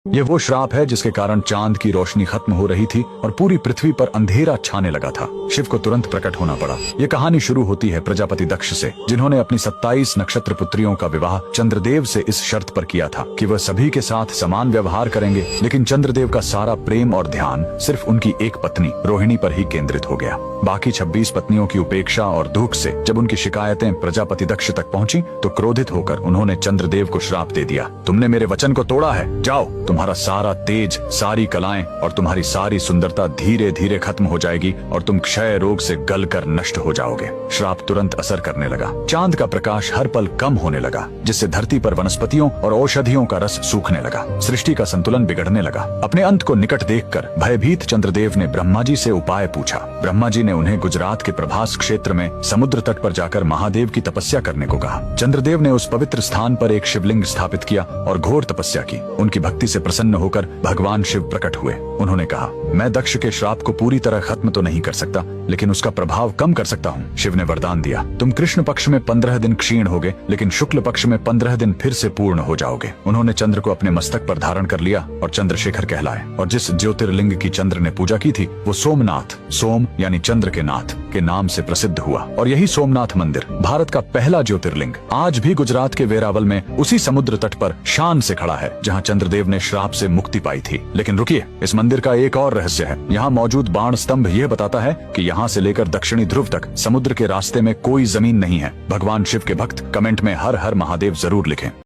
ये वो श्राप है जिसके कारण चांद की रोशनी खत्म हो रही थी और पूरी पृथ्वी पर अंधेरा छाने लगा था। शिव को तुरंत प्रकट होना पड़ा। ये कहानी शुरू होती है प्रजापति दक्ष से, जिन्होंने अपनी 27 नक्षत्र पुत्रियों का विवाह चंद्रदेव से इस शर्त पर किया था कि वह सभी के साथ समान व्यवहार करेंगे। लेकिन चंद्रदेव का सारा प्रेम और ध्यान सिर्फ उनकी एक पत्नी रोहिणी पर ही केंद्रित हो गया। बाकी 26 पत्नियों की उपेक्षा और दुख से जब उनकी शिकायतें प्रजापति दक्ष तक पहुंची तो क्रोधित होकर उन्होंने चंद्रदेव को श्राप दे दिया। तुमने मेरे वचन को तोड़ा है, जाओ, तुम्हारा सारा तेज, सारी कलाएं और तुम्हारी सारी सुंदरता धीरे धीरे खत्म हो जाएगी और तुम क्षय रोग से गलकर नष्ट हो जाओगे। श्राप तुरंत असर करने लगा। चांद का प्रकाश हर पल कम होने लगा, जिससे धरती पर वनस्पतियों और औषधियों का रस सूखने लगा। सृष्टि का संतुलन बिगड़ने लगा। अपने अंत को निकट देखकर भयभीत चंद्रदेव ने ब्रह्मा जी से उपाय पूछा। ब्रह्मा जी ने उन्हें गुजरात के प्रभास क्षेत्र में समुद्र तट पर जाकर महादेव की तपस्या करने को कहा। चंद्रदेव ने उस पवित्र स्थान पर एक शिवलिंग स्थापित किया और घोर तपस्या की। उनकी भक्ति से प्रसन्न होकर भगवान शिव प्रकट हुए। उन्होंने कहा, मैं दक्ष के श्राप को पूरी तरह खत्म तो नहीं कर सकता, लेकिन उसका प्रभाव कम कर सकता हूँ। शिव ने वरदान दिया, तुम कृष्ण पक्ष में 15 दिन क्षीण होगे, लेकिन शुक्ल पक्ष में 15 दिन फिर से पूर्ण हो जाओगे। उन्होंने चंद्र को अपने मस्तक पर धारण कर लिया और चंद्रशेखर कहलाए। और जिस ज्योतिर्लिंग की चंद्र ने पूजा की थी वो सोमनाथ, सोम यानी चंद्र के नाथ के नाम से प्रसिद्ध हुआ। और यही सोमनाथ मंदिर भारत का पहला ज्योतिर्लिंग आज भी गुजरात के वेरावल में उसी समुद्र तट पर शान से खड़ा है जहाँ चंद्रदेव ने श्राप से मुक्ति पाई थी। लेकिन रुकिए, इस मंदिर का एक और रहस्य है। यहाँ मौजूद बाण स्तंभ यह बताता है कि यहाँ से लेकर दक्षिणी ध्रुव तक समुद्र के रास्ते में कोई जमीन नहीं है। भगवान शिव के भक्त कमेंट में हर हर महादेव जरूर लिखें।